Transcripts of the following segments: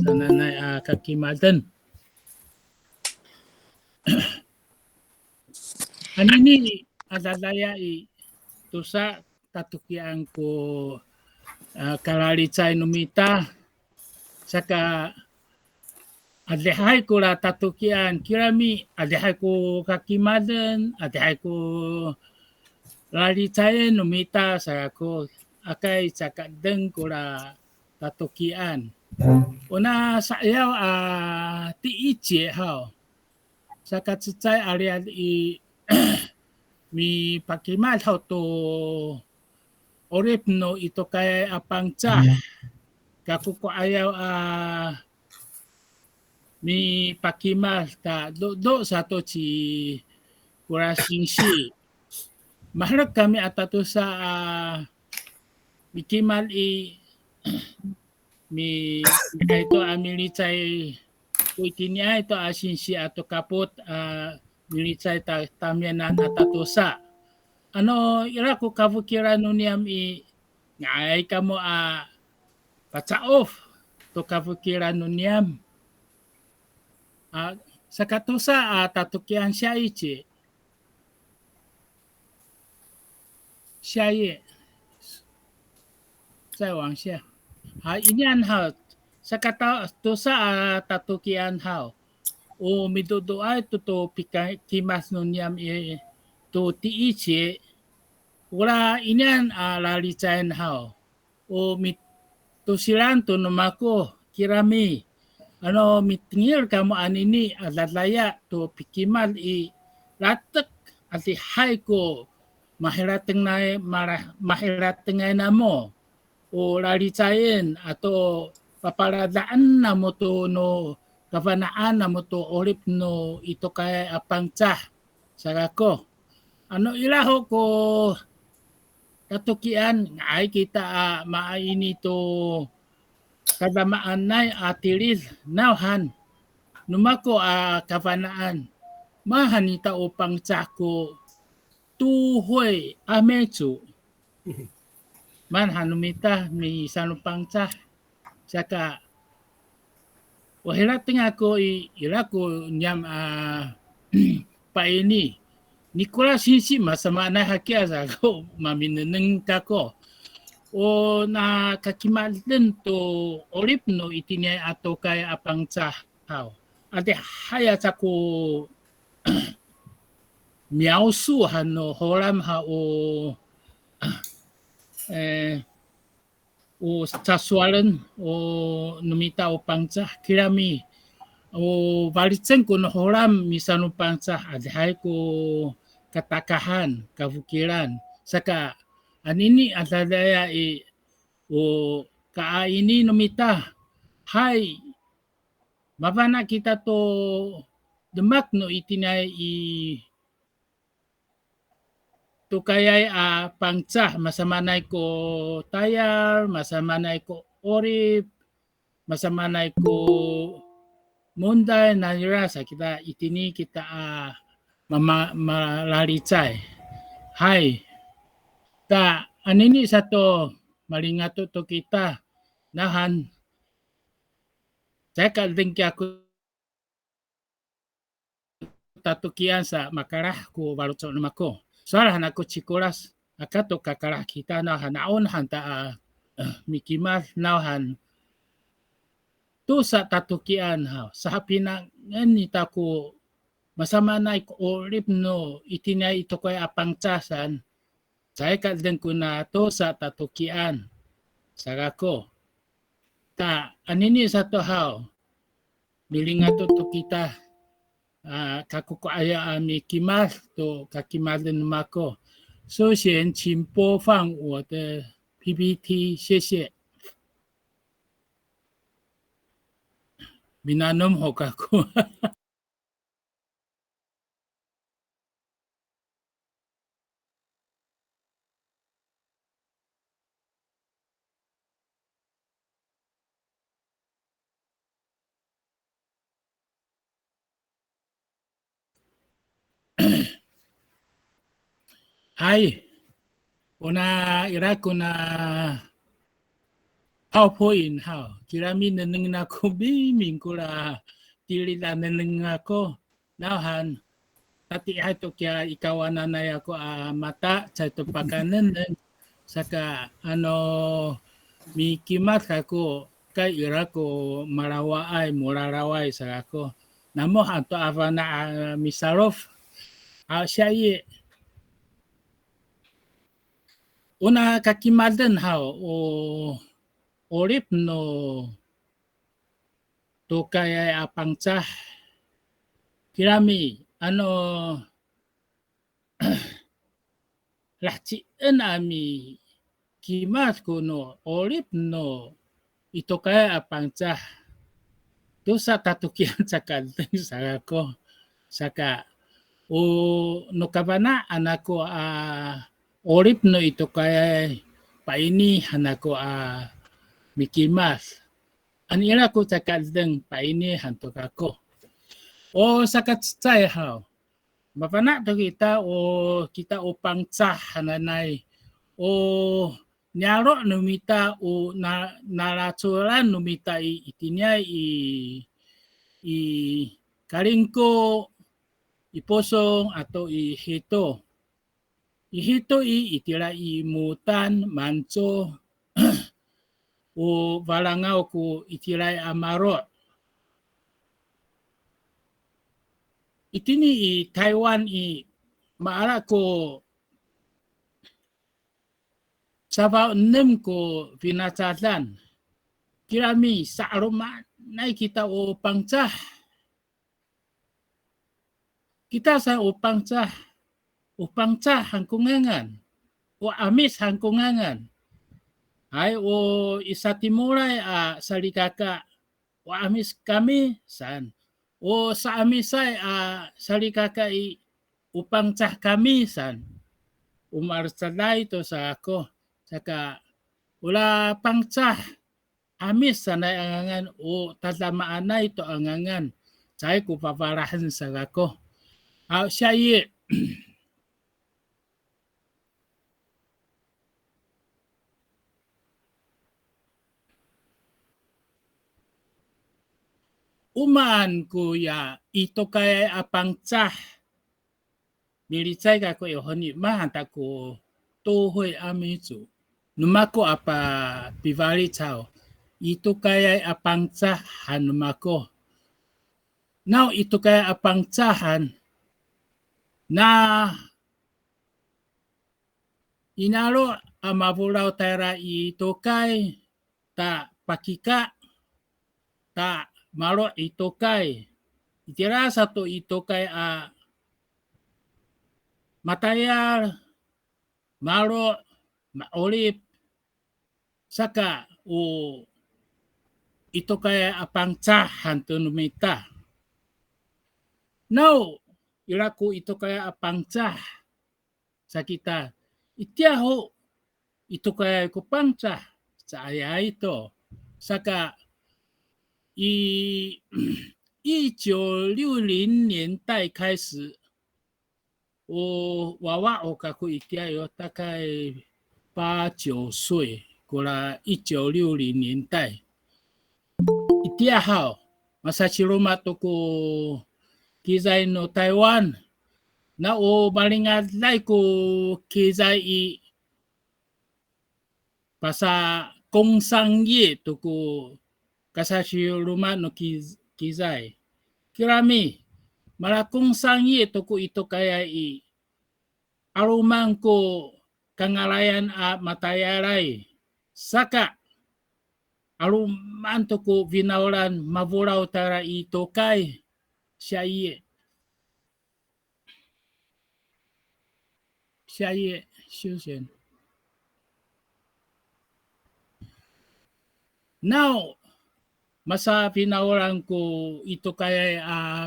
sa nanay kakimadan. Anini adadaya tusa tatukian ko kararichay numita saka adehay ko la tatukian kirami adehay ko kakimadan adehay ko rarichay numita saka ko akay saka deng ko la tatukian una sayaw tiichi hao saka tsay ariad mi pakimal hao to orip no ito kay apangcha kakuko ayaw mi pakimal ta do sa to si kurasingshi maharap kami atato sa mikimal mi ito milichay kuitinya ito asinshi ato kapot milichay tamyanan atato sa ano ira ko kavukira nuniam ngay kamo patsaof to kavukira nuniam sa katusa tatukian siya ichi siya ye sa wang siya inyan hao sa katusa tatukian hao o miduduay to kimas nuniam to tiichi wala inyan lalichayan hao o tusiran to numako kirami ano mitingil kamo anini alalaya to pikimal latak ati hay ko mahirateng na mo o lalichayan ato paparadaan na mo to no kavanaan na mo to orip no ito kay apangcha sarako ano ilaho ko katukian ay kita maaini to kadamaan na atilis nauhan numako kavanaan mahanita upang tsako tuhoy amechu man hanumita mi sanupang tsa saka wahirating ako irako nyam paini Nicolas Hinsi masama na hakia sa ko mamineneng kako o na kakimalden to orip no itinay ato kay apang tsahaw ate haya sa ko miausu hano horam ha o tsaswalan o numita o pangtsa kirami o balitsen ko no horam misano pangtsa adhay ko katakahan kavukiran saka anini atadaya o kaaini numita hay mabana kita to demak no itinay to kayay pangtsa masamanay ko tayar masamanay ko orip masamanay ko munday nanira sa kita itini kita malarichay hay ta anini sa to malingato to kita nahan saya kaldeng kya ko tatukian sa makarah ko balutso namako sarahan ako chikuras akato kakarah kita nahan naon hanta mikimas nahan to sa tatukian sa pinangan nita ko masama na orip no itinay ito ko'y apangtsasan saya kaldeng ko na to sa tatukian sarako ta anini sa to hao milinga to kita kakuko aya mikimas to kakimaden mako so xian请播放我的 PPT 谢谢Minanom ho kako. Hai, una ira kuna PowerPoint how kirami naneng na ko biming ko la tili la naneng ako nahan tati hato kya ikawana na ako mata sa ito pakanan saka mikimat ako kay ira ko marawaay muraraway sa ako namo hanto ava na misarov siya una kakimalden how o orip no to kaya apangca kirami lahcien ami kimat ko no orip no ito kaya apangca to sa tatukian sa kalteng sa ako saka o no kabana anako orip no ito kaya paini hanako mikimas anira ko sa kalteng paini hantok ako o sakat say how mapana to kita upang tsah hananay o nyaro numita o naraturan numita itinya i karingko iposong atau ihito itira imutan manco o balangau ko itiray amaro itini Taiwan maara ko sabao nem ko pinatatan kirami sa aroma na kita o pangcah kita sa upang cah hangkungangan o amis hangkungangan ay o isa timuray salikaka o amis kami san o sa amisay salikaka upang cah kami san umarsalay to sa ako saka wala pangcah amis sanay angangan o tatamaanay to angangan say ko paparahan sa ako siya umaan kuya ito kay apangcah milicay ka ko ihoni mahanta ko tuhoy amizu numako apa pivari chao ito kay apangcah hanumako now ito kay apangcahan na inalo amabulaw tera ito kay ta pakika ta malo ito kay itira satu ito kay matayar malo maolip saka o ito kay apangcahan to numita now iraku ito kaya apangcah sa kita itiaho ito kaya ko pangcah sa aya ito saka 1960年代开始我娃娃我个会加油大概8、9岁过了1960年代一定好 masachiroma to ko kizay no Taiwan na o balingadlay ko kizay pasa kung sangye to ko kasashiroma no kizay kirami malakong sangye to ko ito kaya arumang ko kangalayan matayaray saka aruman to ko vinaulan mavuraw tara ito kay siya Susan. Now, masa pinawalan ko ito kay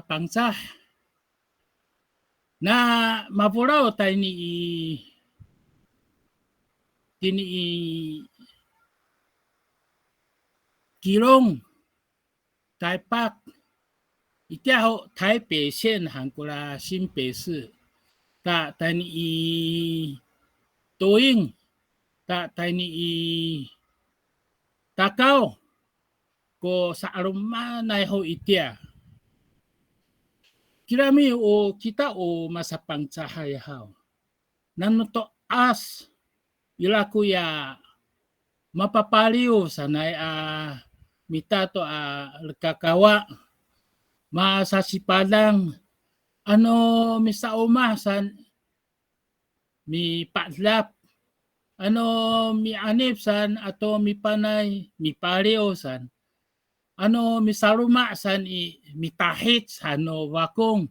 pangsa na mapuraw tayo ni Kilong Taipak itiaho Taipei 县 hangkula 新北市 ta tani doing ta tani Takaw ko sa arumanay ho itia. Kirami o kita o masapang cahaya haw. Nanuto as ila kuya mapapaliw sanay mitato kakawa masasipalang ano misauma san mi patlap ano mi anip san ato mi panay mi paliw san ano misaruma san mitahit ano wakong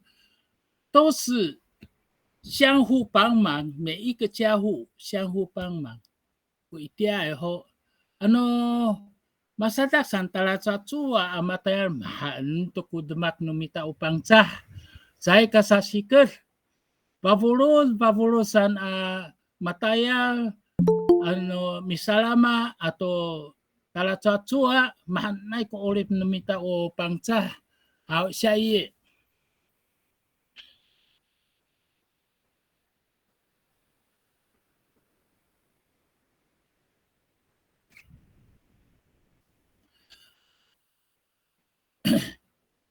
都是相互帮忙，每一个家户相互帮忙。有一点后ano masadak santala sa tua amatayar mahan to kudemak numita upang cah saya kasasikir pavurusan matayar ano misalama atau tala sa tua mahanay ko ulit numita upang cah siya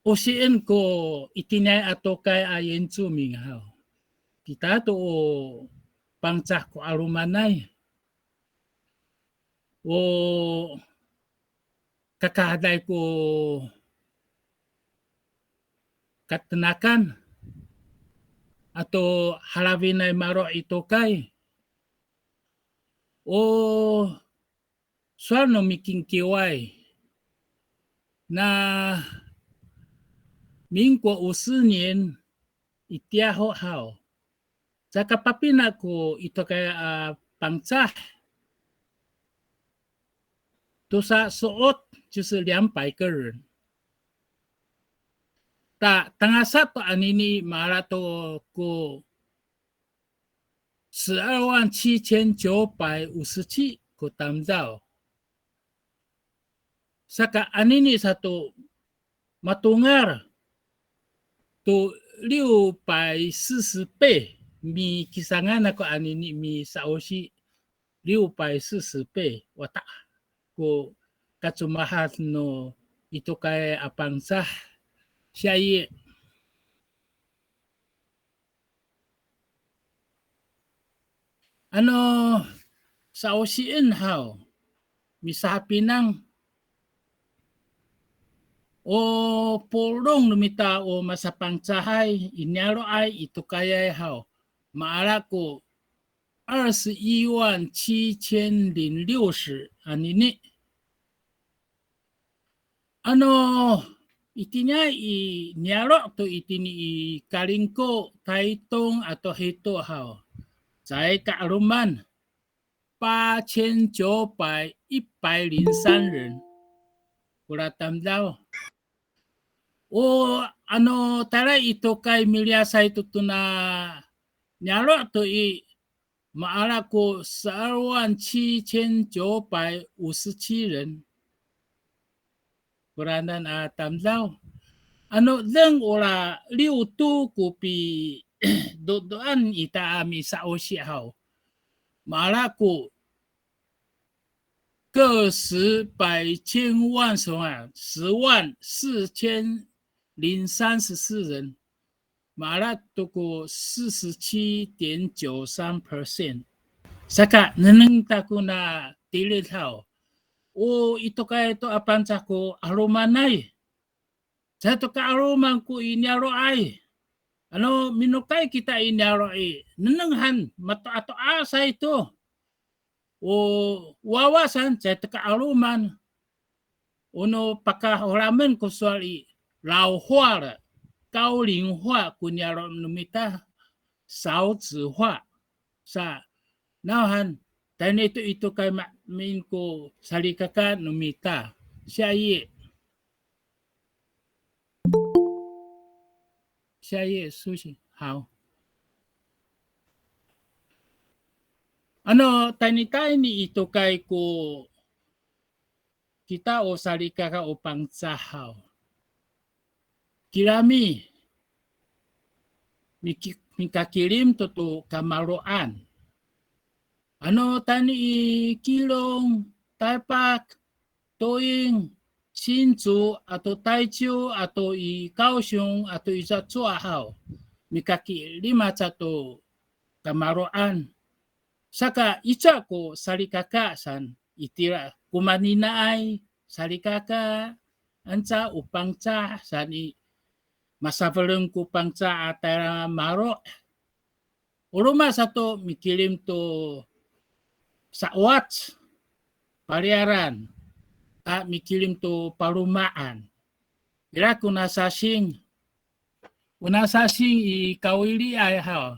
usiin ko itinay ato kay ayen suming haw. Kita to pangcah ko arumanay. O kakahaday ko katanakan ato halawin ay maro ito kay. O swano miking kiway na mingko 50年 itiaho haw. Sa kapapina ko ito kay pangcah. To sa suot 就是200个人。tangasa to anini marato ko 12,7957 ko tamdaw. Saka anini satu matungar to 640倍 mi kisangan ako anini mi saoshi 640倍 wata ko katsumahat no ito kay apangsah siya ano saoshiin haw misapi ng o pulong lumita o masapang cahay inyaro ay ito kaya haw maala ko 21,760 anini ano itinya inyaro to itini kalingko taitong atau hito haw在kaaruman 8,913人 wala tamdaw o ano tara ito kay milyasa ito to na nyaro to maala ko 12,757 人 kuranan tamdaw ano deng wala liu tu kupi doan ita ami sa osyahaw maala ko 个十百千万什么10,4,034人，马拉多过47.93%。Saka neneng taku na tilit hao. O ito kaya ito apansa ko arumanay. Sa ito ka aruman ko inyaro ay. Ano minukay kita inyaro ay. Nenenghan mato ato asa ito. O wawasan sa ito ka aruman. Uno pakahuramen ko suali lao hua le. Gao ling hua kunyaro numita. Sao zi hua. Sa nauhan. Dan itu kay min ko salikaka numita. Siya sushi. How? Ano, tani ito kay ko kita o salikaka upang sahaw. Kirami. Mikakirim to kamaroan. Ano tani kilong tapak 多因新竹atau Taichu atau i Kaohsiung atau i Zhuhao mikaki 51 kamaroan saka ica ko salikaka san itira kumanina ay salikaka anca upangca san i masaveleng ku pangca atara maro uruma sato mikirim to sa watch pariaran mikirim to parumaan ira kunasasing i kawili ai hao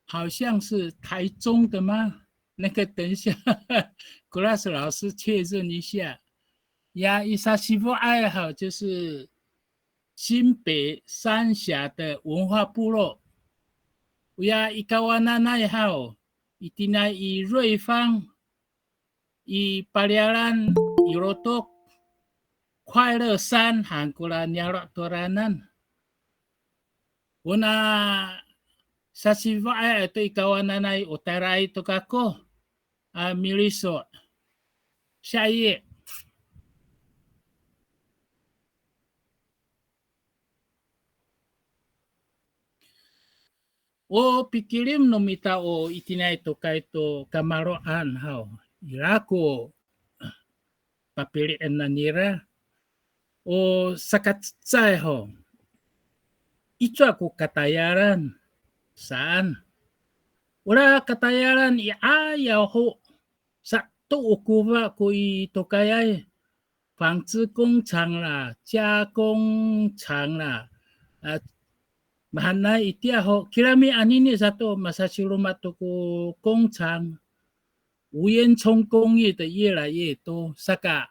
好像是台中的吗？那个等一下，Glass 老师确认一下。呀，伊萨西布爱好就是新北三峡的文化部落。呀，伊卡瓦纳奈好，伊蒂奈伊瑞芳，伊巴利亚兰，伊罗多快乐山，韩国啦鸟拉多拉南。我那。Sasiva ito ikaw nanay utaray to kako miliso siya ye o pikirim no mita o itinay to kaito kamaroan hao irako papilian na nira o sakatsay ho ito ako katayaran saan wala katayaran iayaw ho sa to ukuba ko ito kayay 纺织工厂啦、加工厂啦，mahana itia ho kirami anini satu masashiruma toko 工厂，无烟囱工业的越来越多，saka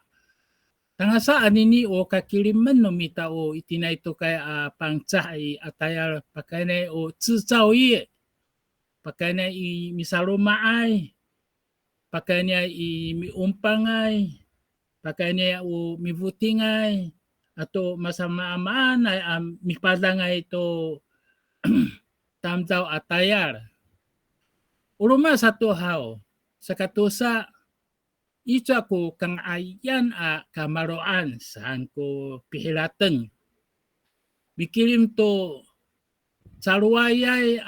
tangasa anini o kakiliman no mita o itinay to kaya pangca ataya pakai na o 制造业，pakai na i misaluma ay pakai na i miumpang ay pakai niya o mibutingay ato masama-amaan ay mipadangay ito tamtaw atayar. Uruma sa tuhaw sa katusa ito ako kang ayan kamaroan saan ko pihilateng. Bikirim to saluwayay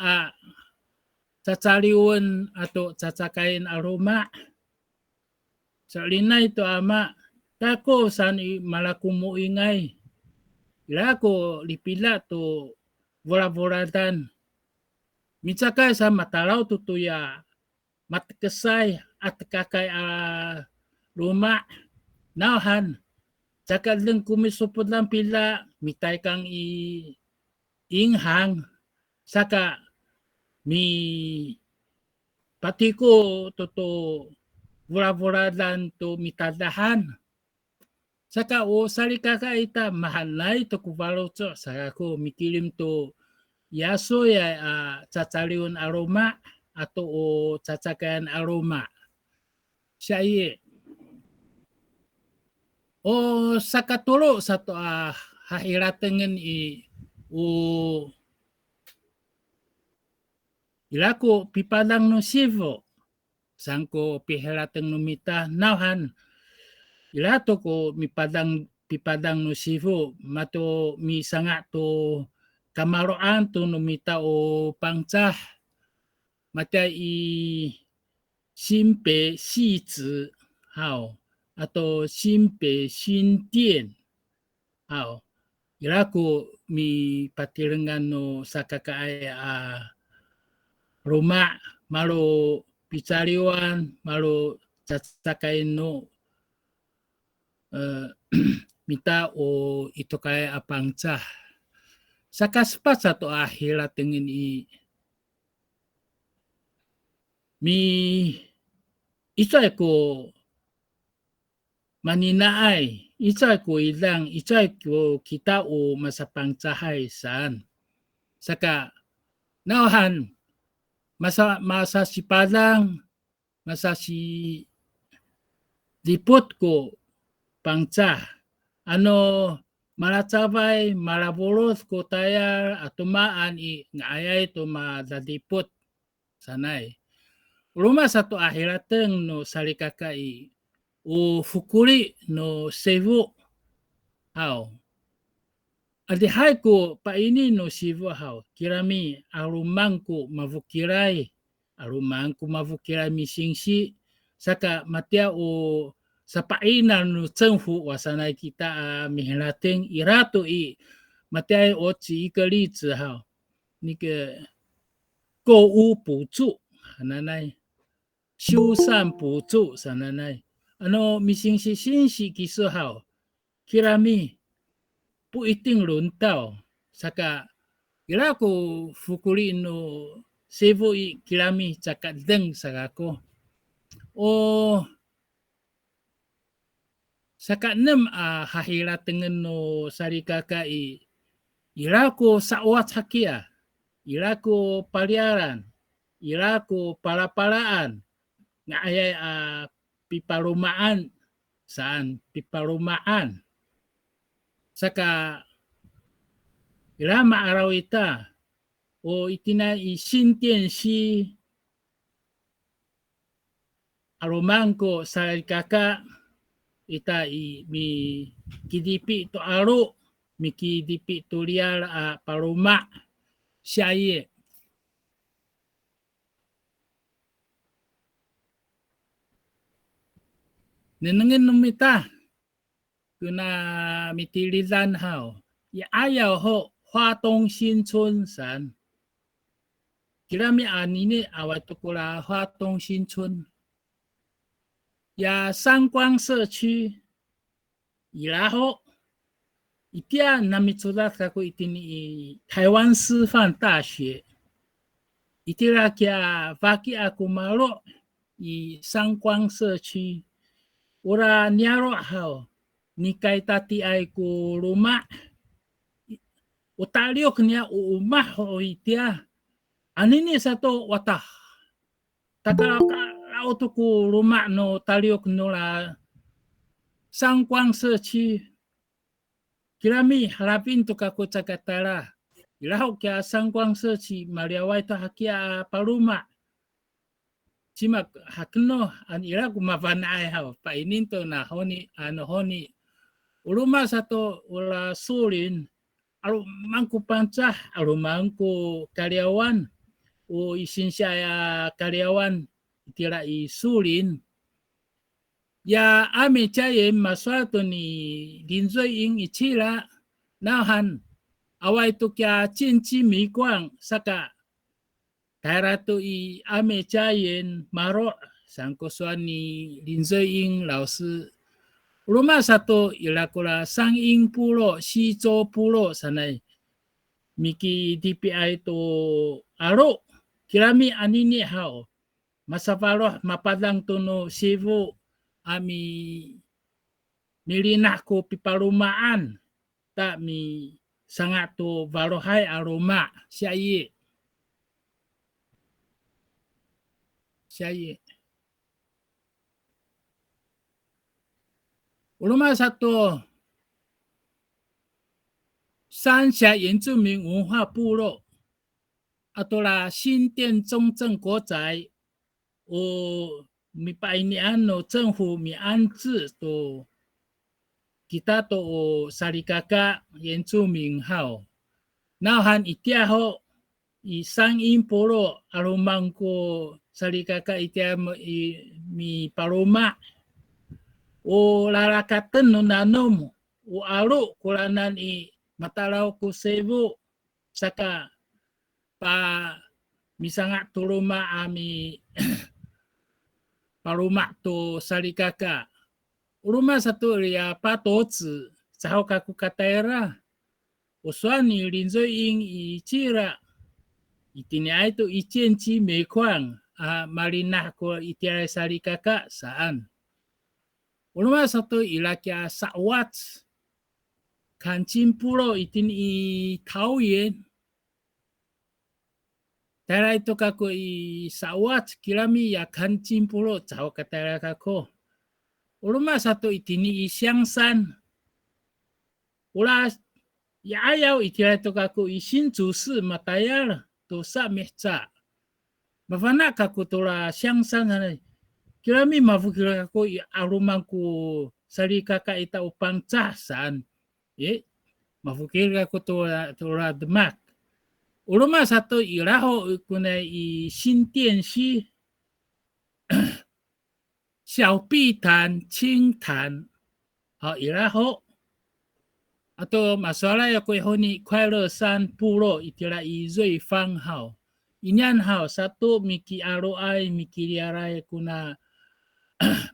cacaliwan ato cacakain aroma. Sa linay to ama kako san malakumo ingay. Ila ko lipila to vola-volatan. Mitsaka sa matalaw tutuya matkasay at kakay luma. Nauhan. Tsaka lang kumisupod lang pila mitay kang inghang. Saka mi pati ko to vola-volatan to mitadahan. Saka o salikaka ita mahalay to kubalotso saka ko mikilim to yaso ya cacaliun aroma atau o cacakan aroma. Siya ye. O sakatulo sa to hahiratengen o ilako pipadang no sivo sangko pihirateng no mita nauhan ilato ko pipadang no sivo mato mi sanga to kamaroan to no mita o pangcah mata i simpe sizi hao atau simpe sindian hao ilako mi patirengan no sakakaay rumah malo picariwan malo cacakain no mita o ito kaya apangca. Sakaspat sa to ahira tingin mi ito ko maninaay, ito ko ilang, ito ko kita o masapangcahay saan. Saka nauhan masa si padang masa si lipot ko pangca ano malacabay malabolos ko tayar atumaan ngaayay to madadipot sanay. Ruma sa to ahirateng no salikaka o fukuri no sevu hao. Adi hai ko pa ini no sevu hao. Kirami arumangku mavukirai. Arumangku mavukirai misingsi. Saka matia o sa paina no政府 wasanai kita mihinating irato i matia o 举一个例子哈，那个购物补助，奶奶。修缮补助さなない。missing si sinsi kiso hao. Kirami不一定轮到。Saka ila ko fukuri no sevo i kirami saka deng sagako. O saka nem hahira tengen no sarikaka i ila ko sawat hakia. Ila ko paliaran. Ila ko pala-palaan. Nga ay piparumaan saan piparumaan saka ilama araw ita o itina isintian si aromangko sa kaka ita mi kidipi to aro mi kidipi to liar paruma siya nenengin numita kuna mitilisan hao ya ayaw ho Huatong Xinchun san kirami anine awatukula Huatong Xinchun ya 三光社区然后一点那么出来他会一台湾师范大学一点那个法基阿古马洛以三光社区ora nyaro hao ni kai tati ai ku rumah utaliok nya umah ho itia anini satu wata takala auto ku rumah no taliok no la sangkwang sechi kirami harapin to kako cakatara ilahu kya sangkwang sechi mariawai to hakia paruma Cimak hakno an ira kumavanai hao pa ininto na honi honi uluma satu ula sulin alu mangku pancah alu mangku karyawan o isin saya karyawan tira isulin ya ame caye maswato ni dinzoi ing ichira nahan awai tu kya cinci mikwang saka Tairatu i ame cayen maro sangkosuan ni linzoi ing lausi rumah satu ilakula sang ing pulo sijo pulo sanai miki DPI to aro kirami anini hao masapalo mapadang tono sivu ami milinah ko piparumaan ta mi sangat to barohai aroma siya Ulama satu 三峡原住民文化部落，atau la 新店中正国宅，mi painian no 政府mi安置to kita to sarikaka 原住民号，nahan itia ho i sang in polo arumangko sarikaka itia mi paroma o larakaten no nanom o alo kulanan i matalaw ko sevu saka pa misanga turuma ami paruma to sarikaka uruma satu ria patozi sao kaku kataera uswani linzo ing ichira itini aito ichienchi mekwang marinah ko itiara sarikaka saan Ulama satu ilakia sawat kancing pulau itin i Taoyuan. Tara itu kako i sawat kirami ya kancing pulau jauh katara kako. Ulama satu itin i Xiangshan. Ula ya ayau itira itu kako i Hsinchu matayar to sa mehca. Bafana kako tola Xiangshan Kirami mafikir ako aruman ko sari kakaita upang tsasan. Mafikir ako to radmak. Uruma sato iraho kuna i 新店西小碧潭清潭好iraho Ato maswala ya ko honi kwailo san puro itira i zui fang hao. Inyan hao satu miki ROI miki liarai kuna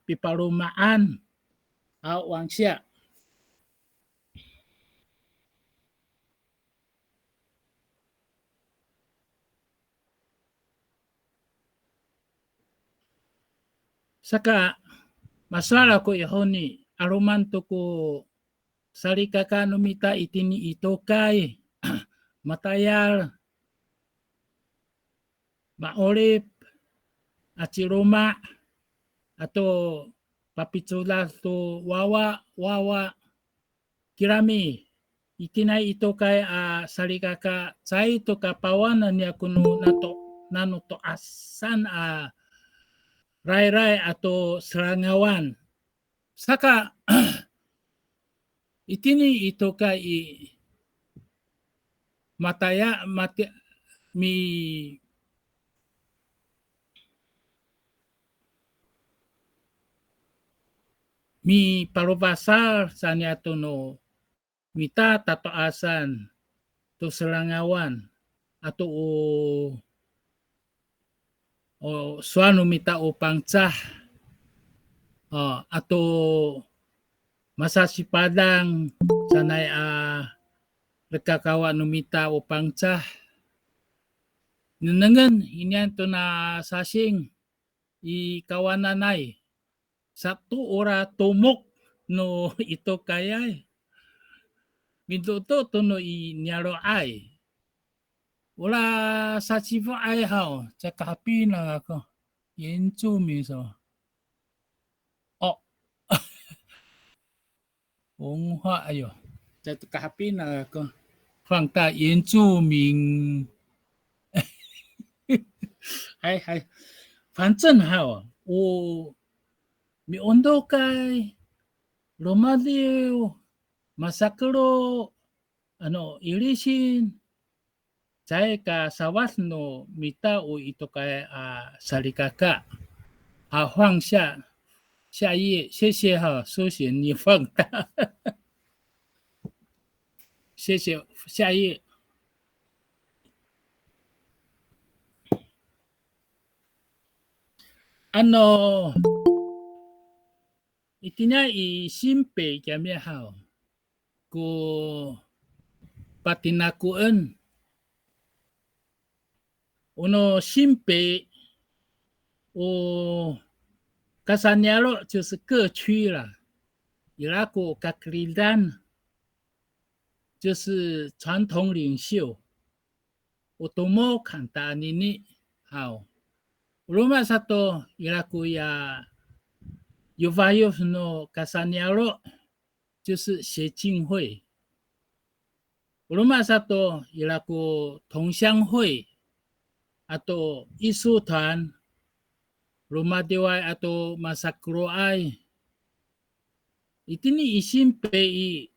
piparumaan hao wang siya. Saka maswala ko honi aruman to ko sarikaka numita itini itokai matayal maorip achiroma ato papitsula to wawa kirami itinay itokai sarikaka sai to kapawanan niya kuno nano to asan rai ato serangawan saka itini itokai mataya mi parubasar sa niya to no mita tatoasan to serangawan ato o suano mita upang tsah ato masasipadang sanay rekakawa numita upang tsah nanangan inyan to na sasing i kawananay satu ora tumok no ito kayay mintuto to no i nyaro ay wala sa chivo ay hao tsaka happy na ako yenchumi so Ongha ayo tsaka happy na ako放大原住民还反正好我mi ondo kay Romadio Masakuro irisin Tsai ka sawas no mita o ito kay sarikaka 放下页谢谢苏醒你放大谢谢下页itinya i simpe kami hao ko patinakuan uno simpe o kasanyalo 就是各区了伊拉国格里丹就是传统领袖我多么看大你好 Rumah satu ilaku ya Yuvayev no Kasanyalo 就是协进会 Rumah satu ilaku 同乡会 atau 艺术团 Rumah Dewa atau Masakuro ai itini isim PI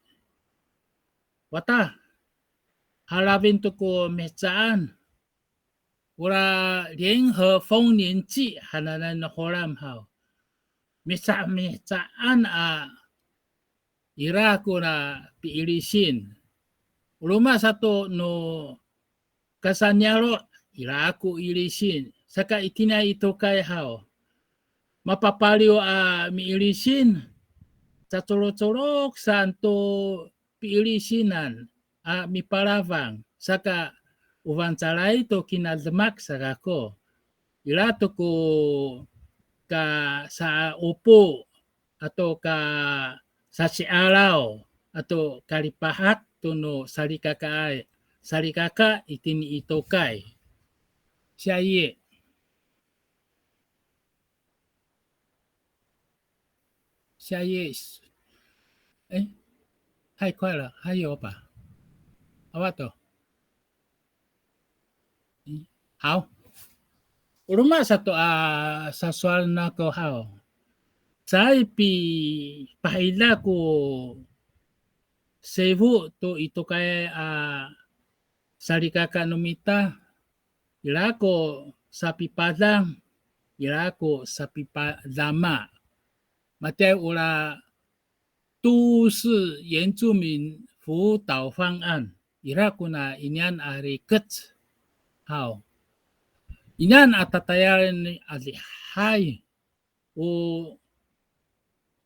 wata halabin to ko metsaan 我联合丰年祭hananan na horam hao. Mesa an ira ko na piilisin. Uluma sato no kasanyaro ira ko ilisin. Saka itina ito kay hao. Mapapaliw miilisin. Sa tsorok santo piilisinan miparavang. Saka ubansalay to kinaldemak sa ako. Ilato ko ka sa upo atau ka sa sialaw atau kalipahat to no sarikaka itini itokay. Siya ye. 下页，哎，太快了，还有吧？好吧，好。Uruma satu sa soal na ko hao. Sai pi pahila ko Cebu to ito kay sarikaka numita. Ila ko sa pipadang, ila ko sa pipadama. Matay ula 都市原住民辅导方案，ira kuna inyan ari ket how inyan atatayaran ni alihay o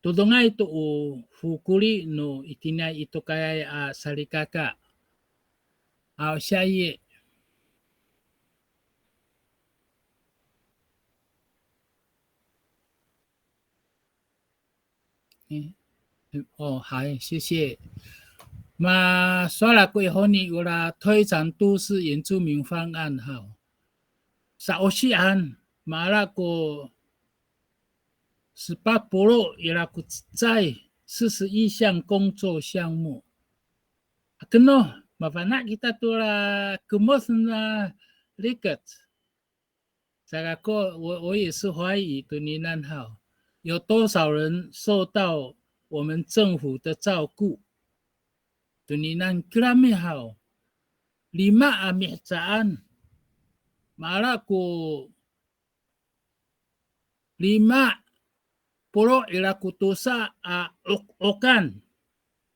tudungay ito o fukuri no itinay ito kaya sarikaka how siya ye哦，好，谢谢。嘛，刷了过后呢，有啦推展都市原住民方案哈，沙欧西安马拉个18%伊拉个在41项工作项目，kena mafana kita tu la kemus na liket，这个我也是怀疑对你难好，有多少人受到我们政府的照顾？对你难 kerami hao 5 amihsaan mara ko 50 ila kutusa ok-okan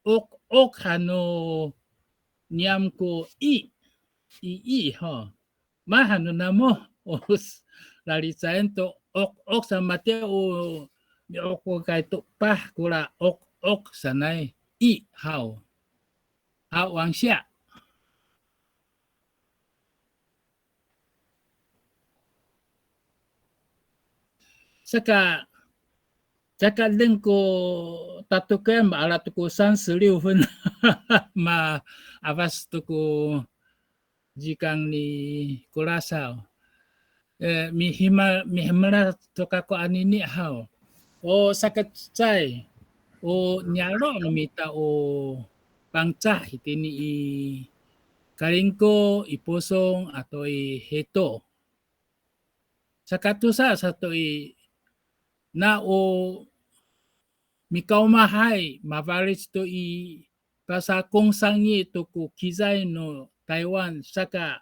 ok hano niam ko i ha mahano namo os lalisain to ok sa mateo mi ok kay to pa kula ok sanay i hao wang siya saka Cakap din ko tatukan maalat ko 36分ma awas to ko jikang ni kurasao mihimara to kako anini hao o sakat chay o nyaro numita o pangcah itini i karingko iposong atau i heto sakatusa sato i na o mikau mahai mavaris to i pasakong sangi to ko kizay no Taiwan saka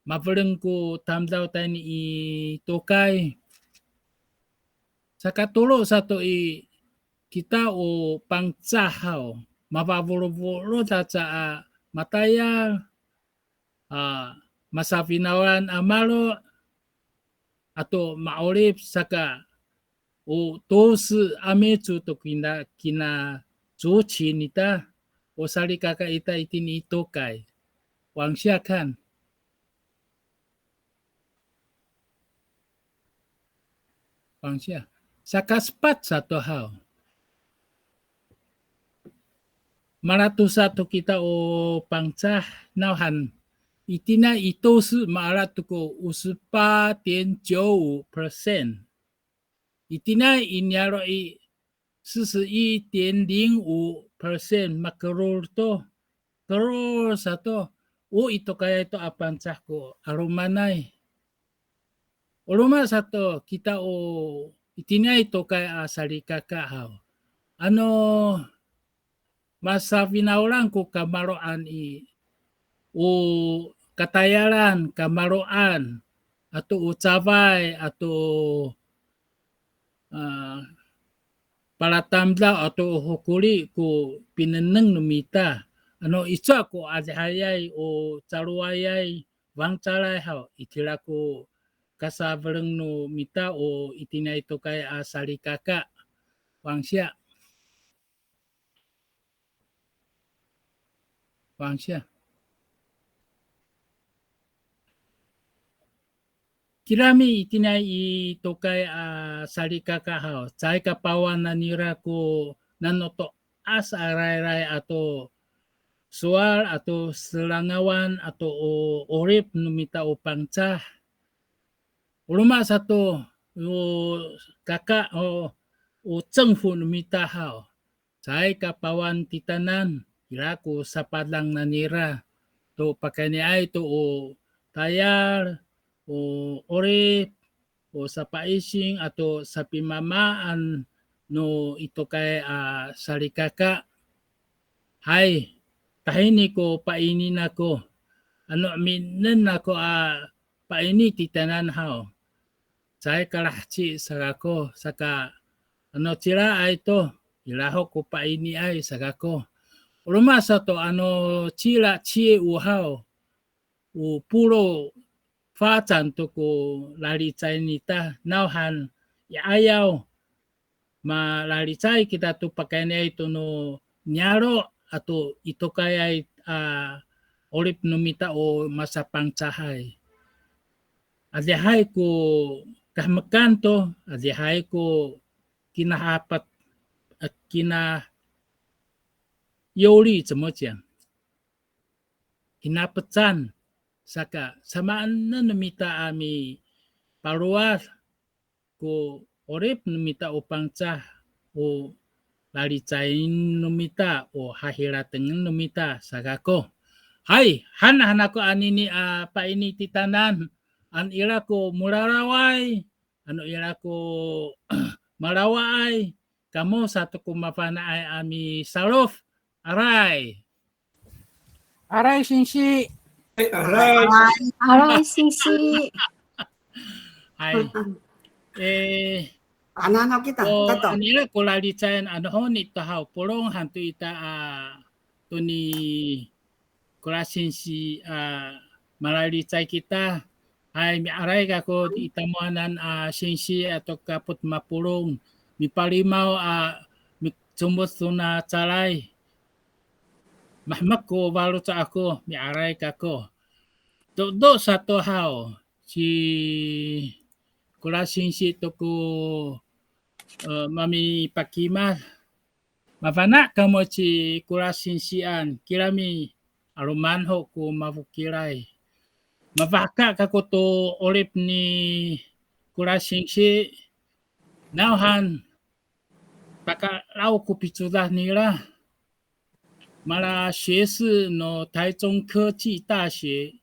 mavaleng ko tamdaw tani i tokay saka tulo sa to i kita o pangsahaw mapavolo ta sa mataya masafinawan amalo ato maorip saka o 都是阿美族とkina 族群你的，我沙里嘎嘎一带一定一都改，往下看，往下，sakaspat satu hal. Maratu kita o pangcah nauhan itina itu是maratu ko 58.95%. Itina inyaro i 41.05% makarul to. Terus satu, itu kaya ito apansah ko arumanay. Uluma satu kita itina ito kaya sarikakahaw. Ano masa vinaulang ko kamaroan katayaran, kamaroan, atau ucapay, atau palatamda atau hukuli ko pineneng numita. Ano isa ko adhayay o caruayay wang calay haw itila ko kasabareng no mita o itina ito kay sarikaka wang siya. Wang siya. Kirami itinay ito kay sarikaka haw. Chay kapawan na nira ko nanoto as aray-ray ato sual atau selangawan atau orip numita o pangcah. Uluma satu kakak o cengfu numita hao. Chay kapawan titanan iraku sa padlang nanira. To pakai ni ay to o tayar ore o sa paising ato sa pimamaan no ito kay salikaka. Hay, tahini ko painin ako. Ano minen ako paini titanan hao. Saya kalahci sagako saka ano tira ay to ilaho ko paini ay sagako. Rumasa to ano tira cie uhao u puro 发展to ko lalitay nita nauhan iayaw malalitay kita to pakainay to no nyaro ato ito kaya olip numita o masapang cahay. Adihay ko kahmakan to, adihay ko kinahapat at yoli 怎么讲 hinapatan saka samaan na numita ami paruar ko orip numita o pangca o lalicain numita o hahiraten numita saka ko. Hay, hanahan ako anini paini titanan an ira ko muraraway ano ira ko maraway kamo satu ko mapana ay ami sarof aray. Aray, Singsi. Aray, Singsi. Ay. Ano kita? Tato. Anila ko lalicain ano ho nito haw pulong hantu ita to ni kurasin si malalicay kita ay miaray kako itamuanan sinsi atau kaput mapulong mipalimaw sumbot na calay mahmak ko balo sa ako miaray kako do sa to haw si kurasin si to ko mami pakima mafana kamo si kurasin sian kirami arumanho ko mafukiray. Mafaka kako to olip ni kurasing si nauhan pakalaw ko pitsudah nila. Mala 学士 no 台中科技大学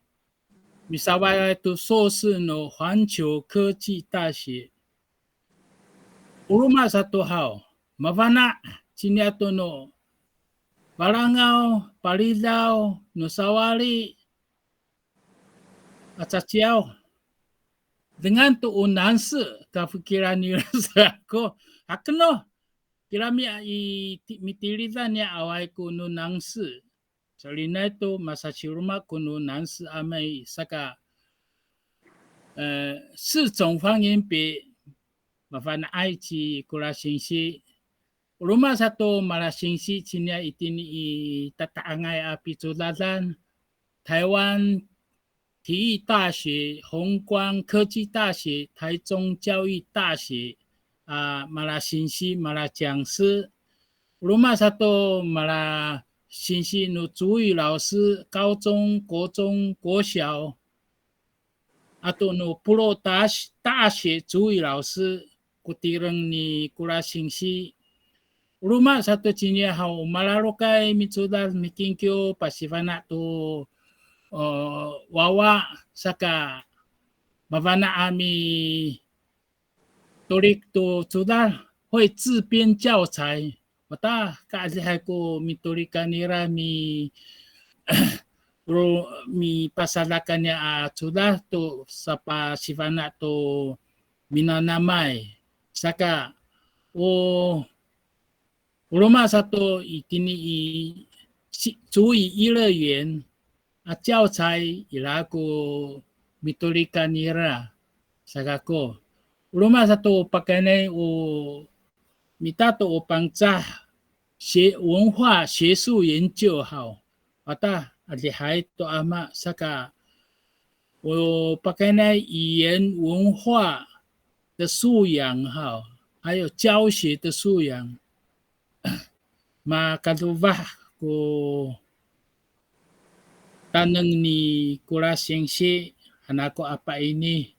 misaway to 硕士 no 环球科技大学 uruma sa to haw mafana siniato no Balangaw, Palidaw, Nusawali, at Sachiaw. Dengan tuunan sa kapikiran nila sa ako. Akno, kirami mitilitan niya away ko nunang sa. Salina ito, masachiruma ko nunang sa amay saka 四种方言比mafana ay chi kurasinsi Rumah satu malasingsi Cina itini tataangay pituladan Taiwan 体育大学、弘光科技大学、台中教育大学马拉信息马拉讲师 rumah satu 马拉信息no 主语老师高中、国中、国小 atau no Pulau 大学主语老师 kutirang ni kura singsi rumah satu Cina hau malarokai mitsudal mikinkyo pasifana to wawa saka mavana ami torik to sudal会自编教材 mata kasi ko mitorika nira mi pasalakan niya sudal to sa pasifana to minanamay saka rumah satu itini 足以幼儿园教材ilaku mitolika nira sagako rumah satu pakai mitato o pangca 文化学术研究好 ata adihai to ama saka o pakai 语言文化的素养好还有教学的素养 makadubah ko tanang ni kurasing si hanako apa ini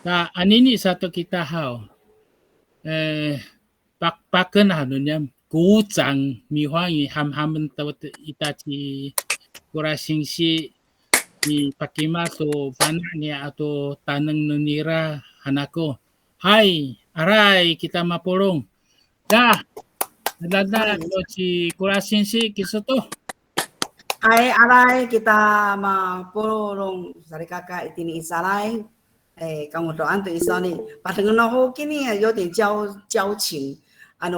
ta anini satu kita haw pakpaken hanunya kucang mi hwangi ham-ham tawat itachi kurasing si ipakimaso panak niya ato tanang nunira hanako. Hai, aray kita mapulong. Da, nadanda to si kurasin si kisoto. Hai arai kita mapulong dari kakak itini isarai. 跟我说，对上呢，把这个那好给你有点交情，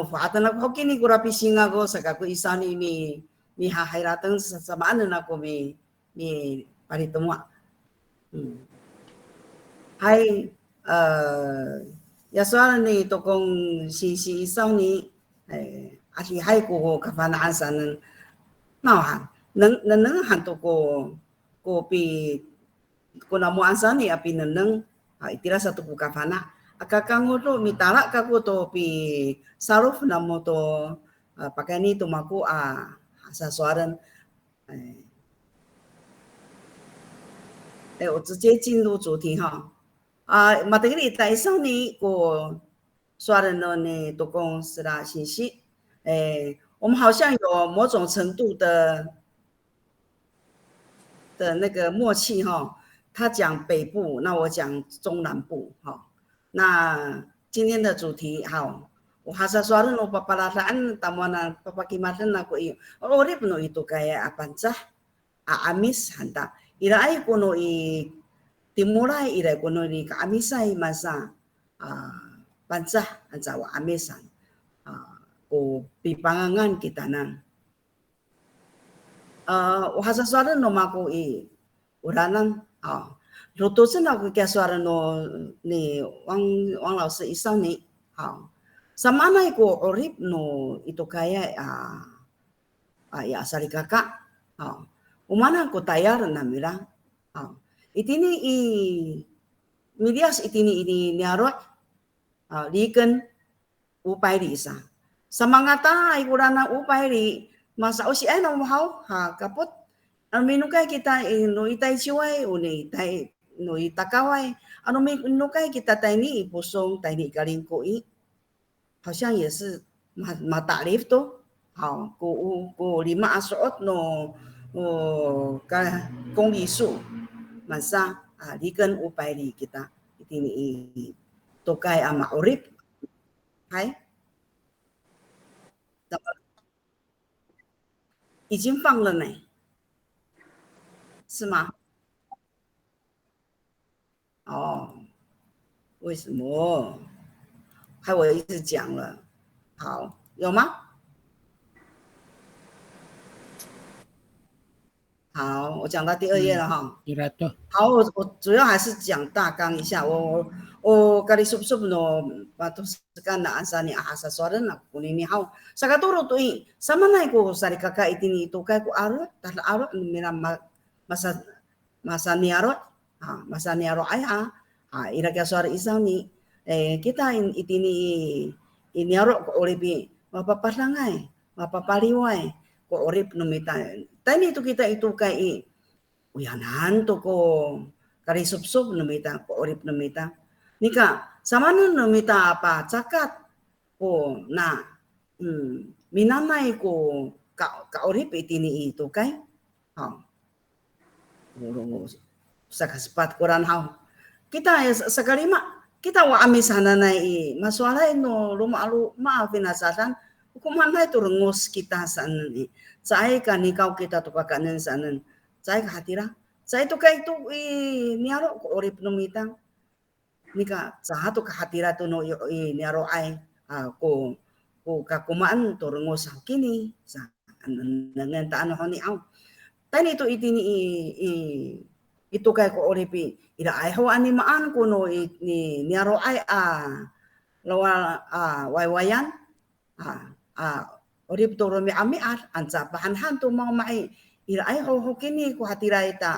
发的那好给你过来比心啊个，这个以上呢，你还拉等什么呢？那个你把你懂啊？还ya soal ni tokong si isang ni aki hai ko kafanaan sanan nahan nang han to ko pi ko na mo ansa ni api nang itira satu ku kafana akakango to mitala ka ko to pi saruf na mo to pakai ni to maku sa soaran 我直接进入主题哈。马德里在上呢个刷人了呢，都公司啦信息，我们好像有某种程度的那个默契哈。他讲北部，那我讲中南部哈。那今天的主题好，我还是刷人我papalataan tamuan papakimatan ako iyo. Orip no ito kaya apansa amis handa. Irai kuno timurai irai kuno ni kaamisai masa pansah ansawa amisan ko pipangangan kita nang wahasa suara no mako uranan lutusan ako kaya suara no ni wang lao sa isang ni samanay ko orip no ito kaya asari kakak umana ko tayar na mila itini medias itini niarot liken upay ri isa samangata ay kurana upay ri masa usi ay no mau kapot minukay kita no itay siway uni itay no itakaway minukay kita tay ni ipusong tay ni kalingko 好像也是matarif to ko 5 asot no公里数 masa liken upay ri kita itini tokay ama urip hai 已经放了呢是吗为什么害我一直讲了好有吗好，我讲到第2页了哈。好，我主要还是讲大纲一下。我kali sup no batu sekan na asa ni asa suara na kunini hau. Sakaturo tu sama nai ko sari kakak itini itu kai ko arut tar arut mira masa niarot masa niarot ai ira ka suara isang ni kita itini iniarot ko oripi mapapalangai mapapaliwai ko orip no mita tani itu kita itu kai uyanan to ko kari sup numita ko orip numita nika sama numita apa cakat ko na minanay ko ka orip itini itu kai sa kaspat koran haw kita sakalima kita wa amisana na maswalay no lumalu maafin asatan kumanay to rengos kita sanan saya kan nikau kita tu kakanan sanan saya hatira saya tu kai tu niaro ko orip numita nika saha tu hatira tu no niaro ai ko kakumaan to rengos kini sa nangan taan ho ni au tani tu itini itu kai ko oripi ira ai ho ani maan ko no ni niaro ai lawal waywayan orip to romi amiat ansa pahanhan to mau mai ira ai ho kini ko hatira ita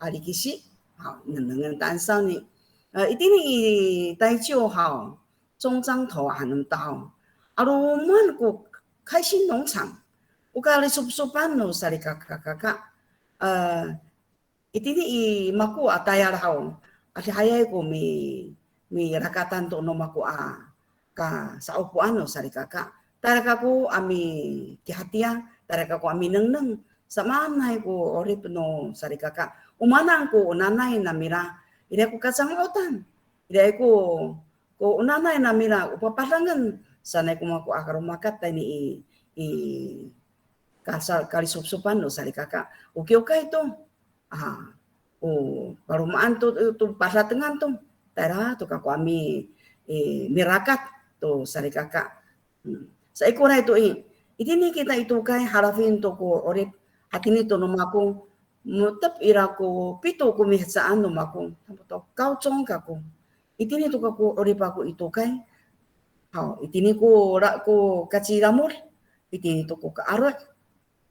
alikisi nangan tan sa ni itini taijiu hao zhongzhang tou anam tao aruman ko 开心农场 ukali sup-supan no sari kakak itini maku atayar hao ati hayay ko mi rakatan to no maku ka sa upuan no sari kakak taraka ko ami kihatiya taraka ko ami nang Samanay ko orip no sarikaka. Umanang ko unanay na mira. Ida ko kasangotan. Ida ko unanay na mira upaparangan sanay ko mako akarumakat tani i kasal kali sup-supan no sarikaka. Uki-ukay to. Parumaan to pasatengan to. Tara to kako ami mirakat to sarikaka. Sa ikuray to itini kita itu kay harafin to ko orip atini to nomako mutap irako pito ko mihsaan nomako to kauchong kako itini to kako orip ako itu kay itini ko ra ko kaciramur itini to ko kaarot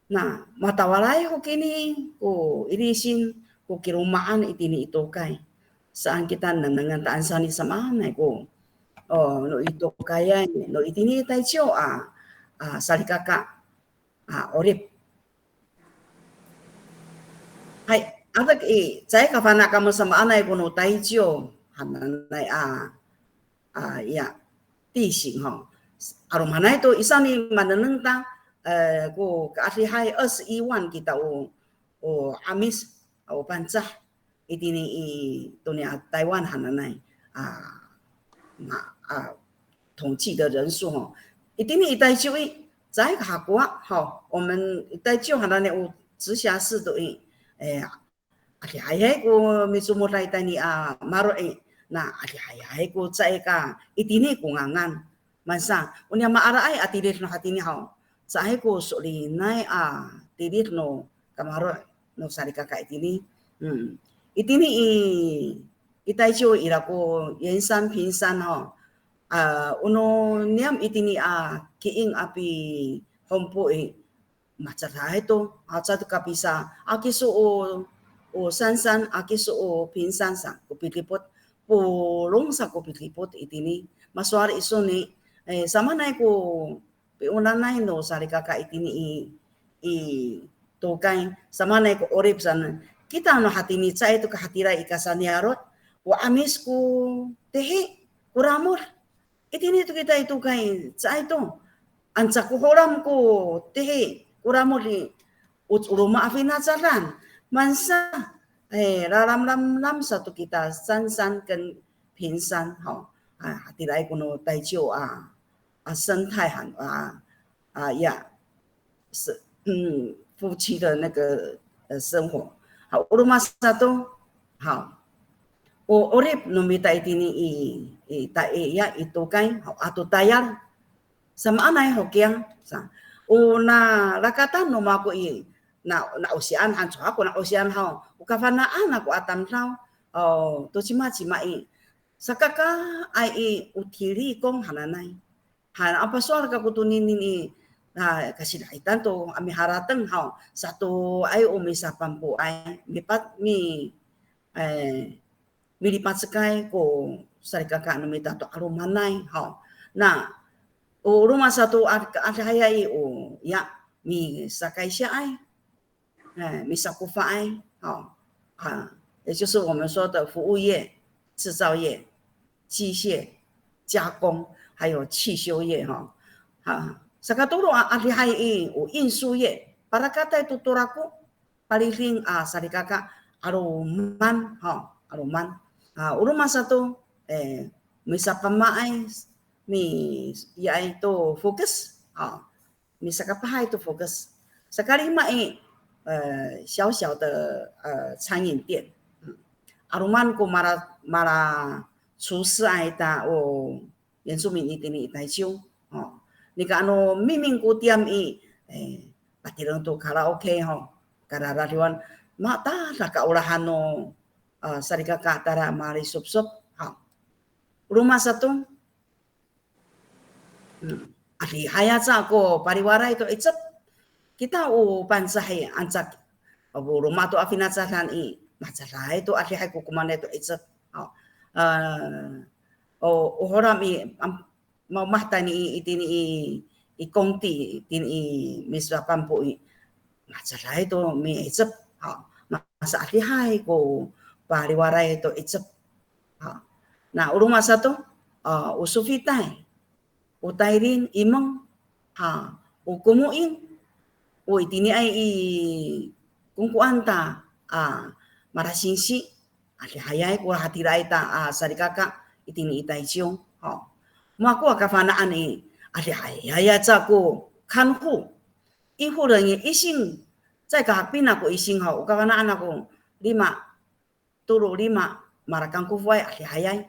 na matawalay ko kini ko irisin ko kirumaan itini ito kay saan kita nanangantaan sani samahanay ko no ito kaya no itini tayo sarikaka orip hai adak saya kafana kamu sama anai kuno taijo hanai ya tising arumanai to isani maneneng ta ko kaasi hai 21 wan kita amis pancah itini dunia Taiwan hanai 统计的人数一定一代就在韩国我们一代就好像有直辖市的还个没什么来带你马来那还个在个一定的公安masa unya maarai atilit no hatini在个所里奈tilit no kamaro no sarikaka itini itini itai就irako yensan pinsan uno niam itini kiing api hompo macam itu aja tu kapisa akiso o sansan akiso pinsan sa kupilipot pulong sa kupilipot itini maswar iso ni sama na ko unanay no sarikaka itini tokay sama na ko orip san kita no hatini sa ito kahatira ikasanyarot wa amis ko tehi kuramor itini to kita itu kay sa ito ansa ko horam ko tehi kuramor ni uruma afinasaran mansa raram satu kita san跟平山hatira ko no taijo生态呀是夫妻的那个生活好uruma satu好orip numita itini ya itu kay ato tayar sama anay hokyang sa una rakatan no mako na usian hanso ako na usian ukafanaan ako atam to chima sakaka ai utili kong hananay apa soal ka kutunin ni kasilaitan to ami harateng satu ay umisa pampu ay mipat milipat sekay ko sarikaka numita to arumanay na rumah satu adhayai ya mi sakay siya ay mi sakufa ay也就是我们说的服务业制造业机械加工还有汽修业sakaturo adhayai运输业para kata itu turaku paling sarikaka aruman rumah satu misa pamaay mi ya itu fokus misa kapah itu fokus sekali小小的餐饮店aruman ko mara 厨师爱da原住民itini itaijo nika miming ko tiam patirang to karaoke kararariwan mata nakaulahan no sarikaka tara mari sup-sup rumah satu ahli hayasa ko pariwara itu itsep kita pansahe ansak rumah tu afinatsahan masalah itu ahli hay ko kumana itu itsep horam mau mahta ni itini kongti itini miswa pampu masalah itu mi itsep masa ahli hay ko pariwara itu itsep na rumah satu usufitai utairin imong ukumuin 我一定爱伊公古安达marasingsi hayay ko hati laita sarikaka itini itaisyo mako kafanaan hayaya za ko看护医护人员一心在个边ako isin kafanaan ako turu lima marakang kufuay hayay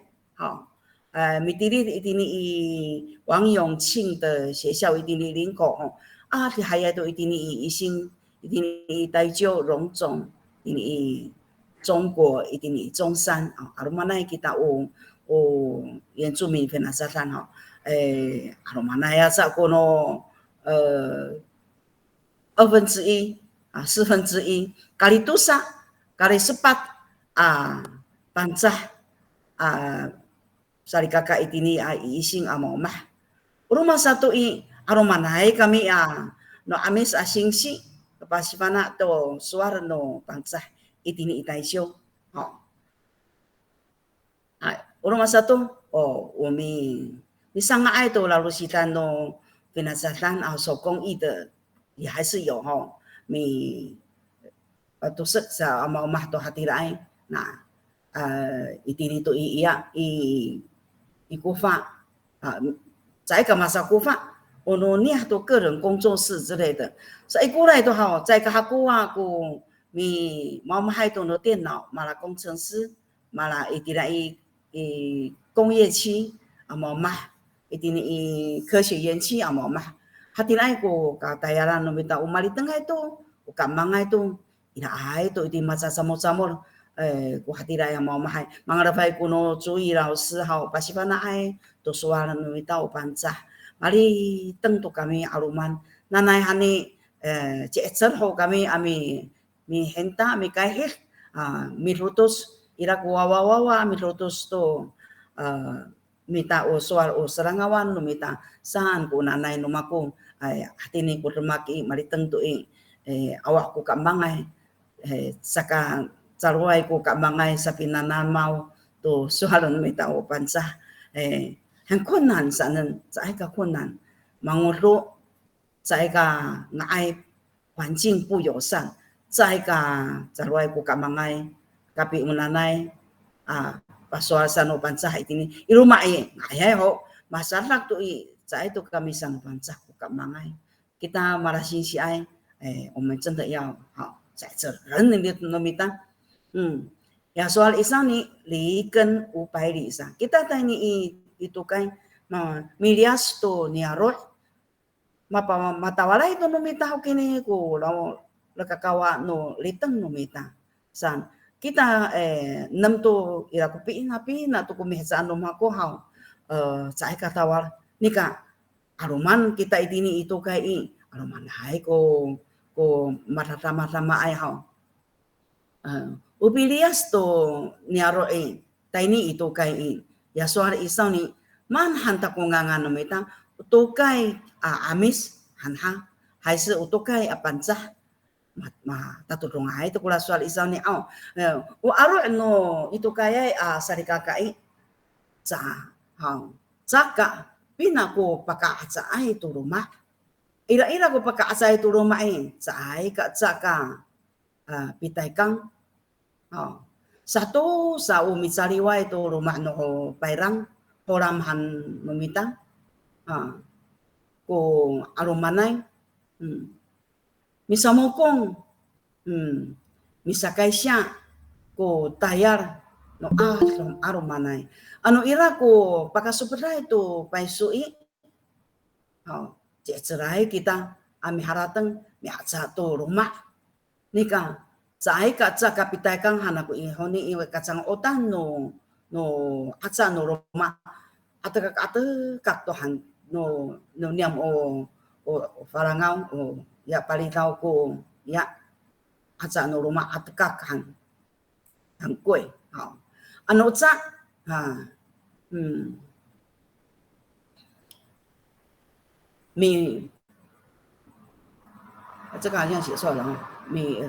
mitili itini王永庆的学校itini lingko hayay to itini isin itini itaisyo荣总itini中国一定以中山阿鲁玛奈kita原住民非常赞叹阿鲁玛奈亚在过no1/24/4kali tusa kali sepat pancah sarikaka itini ising amomah rumah satu aru manai kami no amis asingsi pasipana to suara no pancah itini itaisyo rumah satu我们上个爱都老鲁西丹no penazatan 手工艺的也还是有你都是sa amah to hati lai nah itini to iya ikufa 在个masa kufa 我呢都个人工作室之类的所以过来都好在个哈古古你毛毛海东的电脑马拉工程师马拉一定来工业区毛毛一定科学园区毛毛哈定来个大家啦，我们到马里登海多，我干忙海多，伊拉海多一定马扎什么，我哈定来毛毛海，忙了派个no注意老师好，巴西巴那海都说了，我们到班扎，马里登都kami aluman，那那哈尼这真好kami ami mi henta mi kahir mi lutus ira kuwawawa mi lutus to mita o soal o serangawan no mita saan ko nanay no mako hati ni ko lumaki maliteng to awak ko kamangay saka salway ko kamangay sa pinanamaw to soal no mita o pansa很困难sa nan sa ka 困难 mangulo sa ka ngai 环境不友善在个在ko kamangay kapi unanay paswal sa no bansa itini irumai ayay ho masarak to在to kami sang bansa ko kamangay kita marasin si ay 我们真的要好在这人里面no mita ya soal isang ni li ken 500 li isa kita tani itu kay milias to niarot matawala ito no mita ho kini ko nakakawa no litang no mita san kita nam to ira ko piin na to kumihsaan no makohaw sa katawal nika aruman kita itini ito kay aruman hay ko matama ay haw upilias to niaro taini ito kay ya soar isaw ni man hanta ko nga no mita to kay amis hanha hay se to kay apansa tatulong ay to kula soal isaw ni o aro no ito kaya sarikakai sa saka pinako pakaatsa ay to rumah ira ko pakaatsa ay to rumah sa ay ka saka pitay kang satu sa umisariwa ito rumah no pairang horamhan numita ko arumanay misamokong misakay siya ko tayar no arumanay ano ira ko pakasupra ito paisui cerai kita ami haratang mi atsa to rumah nika sai ka tsa kapitay kang hanako ihoni iwe kacang otan no atsa no rumah ataka kaktohan no niam o farangaw o ya palitaw ko ya atsa no rumah atkak hang kue ano tsa米这个好像写错了米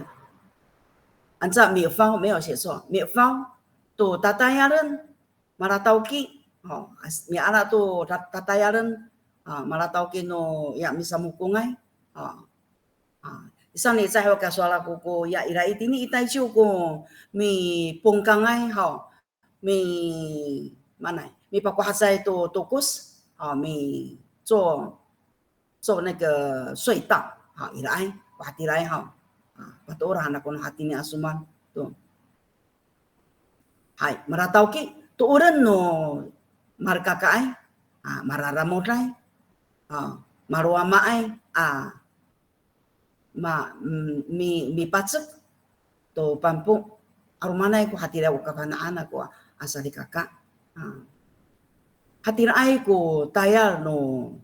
按照米方没有写错米方to tatayaran malatawki mi ala to tatayaran malatawki no ya misamukungay Isang ni sa ka swala ko ya ira itini itai chu ko mi pungkangai mi mana mi pakuhasai to tokus mi 做那个隧道以来话题来pada orang anak kono hati ni asuman tu hai maratau ki tu orang no marka kai mararamot lai maruama ai mi pacek to pampu arumanai ko hati ra ka anak ko asali kakak hati ai ko tayar no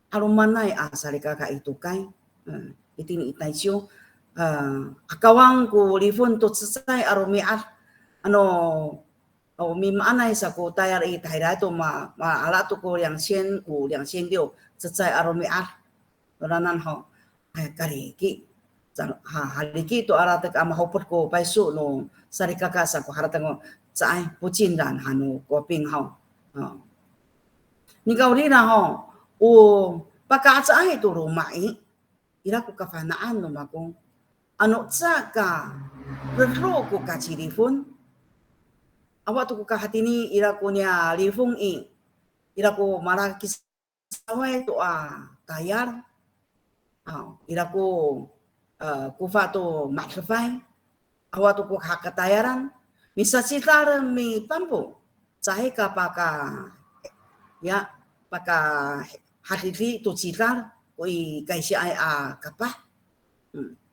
arumanai asali kakak itu kai itini itaisyo akawang ko lifon to tsai arumiat mi manai sa ko tayar itaira to ma ala to ko yang 2,600tsai arumiat ranan kari ki hari ki to ara tak ama hopot ko paisu no sari kakak sa ko haratango tsai pucin dan hanu ko ping ni kauri na o pagkaatsaay ito rumai, ira ko kafanaan no mako. Ano tsaka, retro ko kachirifon, awa to ko kahatini, ira ko niya lifong ira ko marakis away to tayar, ira ko kufa to matrafay, awa to ko kakatayaran, misa sitaran mi pampo, sahe ka paka hadiri tu citar koi kaisi ai kapah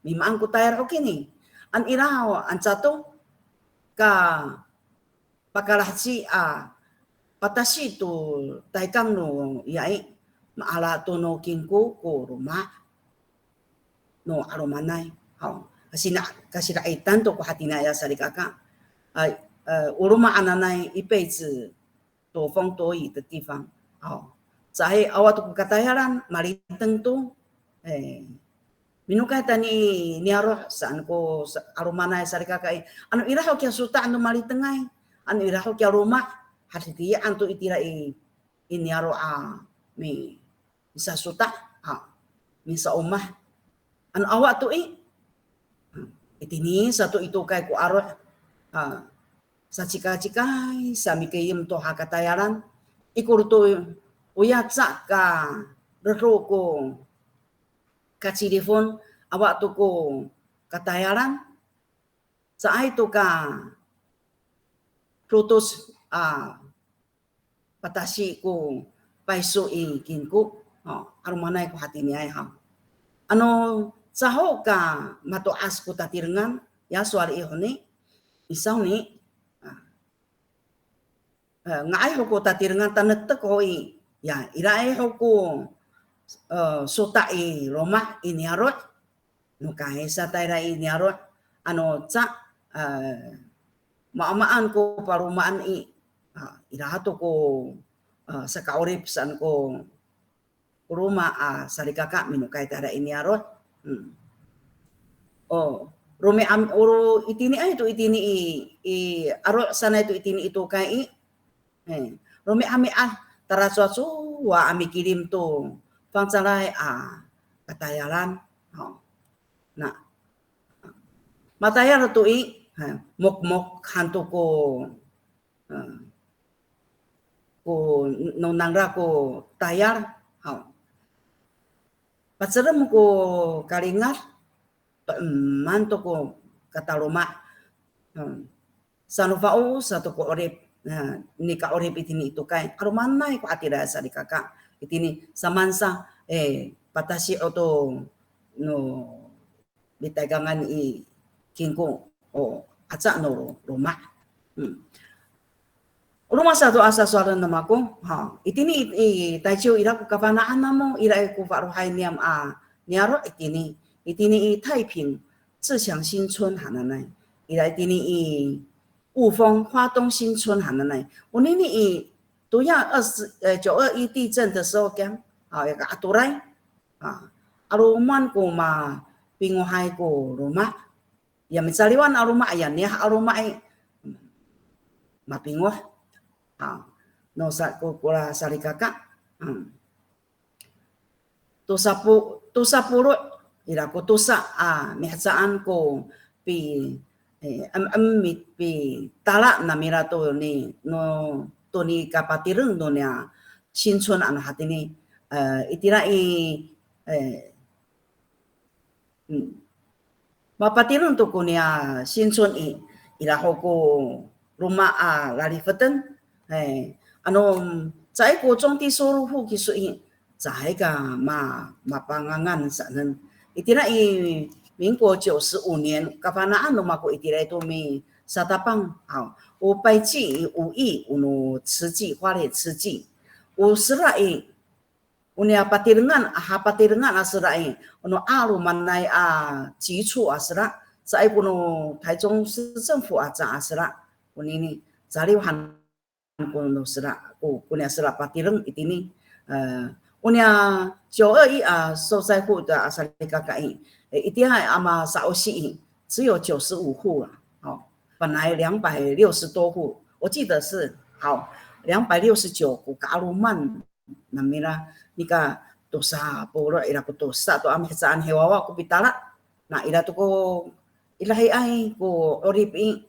mimang ku tayar okini an irao an cato ka pakalahsi patasi tu taikang no yai maala to no kingku ko rumah no aromanai kasina itan to ko hatina ya sari kakak uruma ananai 一辈子躲风躲雨的地方Sahe awat ko katayaran maliteng tu minukai tani niaro saan ko arumana sari kakai anu iraho kya suta anu malitengai anu iraho kya rumah hati antu itira niaro mi bisa suta bisa umah anu awat tu itini satu itu kai ku aroh sa cika-cikai sami kayem to hakatayaran ikur to uyat ka roko kacirifon awak tu ko katayaran sa itu ka frutos patasi ko paiso kinku arumanay ko hati ni ay ano saho ka matoas ko tatirengan ya suari ihoni isaw ni ngai ko tatirengan tanetek hoi ya irae ko sota Roma iniarot no kaisa taira iniarot ano maamaan ko parumaan irahato ko sa kaurip san ko Roma sari kakak minukay taira iniarot Rome oro itini itu itini arot sana itu itini itu kai Rome tarasuasu wa ami kirim tu pangsalai katayaran nah matayar tu mok hantu ko nonangra ko tayar patserem ko kalingat manto ko kataloma sanufau satu ko orip ni ka orip itini itu kai arumanay ko atira sa di kakak itini samansa patasi oto no bitagangan kingko atsa no rumah rumah satu asa suara nama ko itini taicho ira ko kapanaan namo ira ko faruhay niam niaro itini taiping 自强新村hananay ira itini 雾峰花东新村喊的那，我那里都要921地震的时候讲，有个阿杜来阿鲁曼ko ma pinguhay ko rumah, ya misaliwan aruma ya niya aruma mapingoh, no sa ko kula sari kakak, tu sapuro ila ko tusa mihsaan ko pi pi tala na mira to ni no to ni kapatireng no nya sinchon an hatini itirai mapatireng to ko nya sinchon ila ko rumah lari feten ano在国中的收入户其实在个pangangan sanen itina民国95年kapanaan no mako itira ito mi satapang o paiji ui uno 慈济花莲慈济o serai unia patirengan patirengan serai uno alu manai基础sera在kuno 台中市政府sera kunini zalihan kuno sera kunia sera patireng itini unia 921受灾户的阿萨利嘎嘎一定嘛少只有95户了，本来260多户，我记得是269户加鲁曼那米啦，你看多少波了，伊拉多少多阿米山黑娃娃ku pitala，那伊拉tu ko伊拉黑爱ku oripin，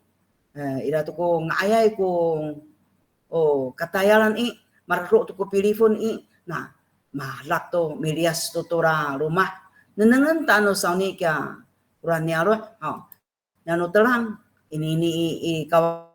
伊拉tu ko ngayay ku katayalan marro tu ko pilifon nah malak to milias tutura rumah nenengan tano sauni kya uraniaro nano telang ini kawan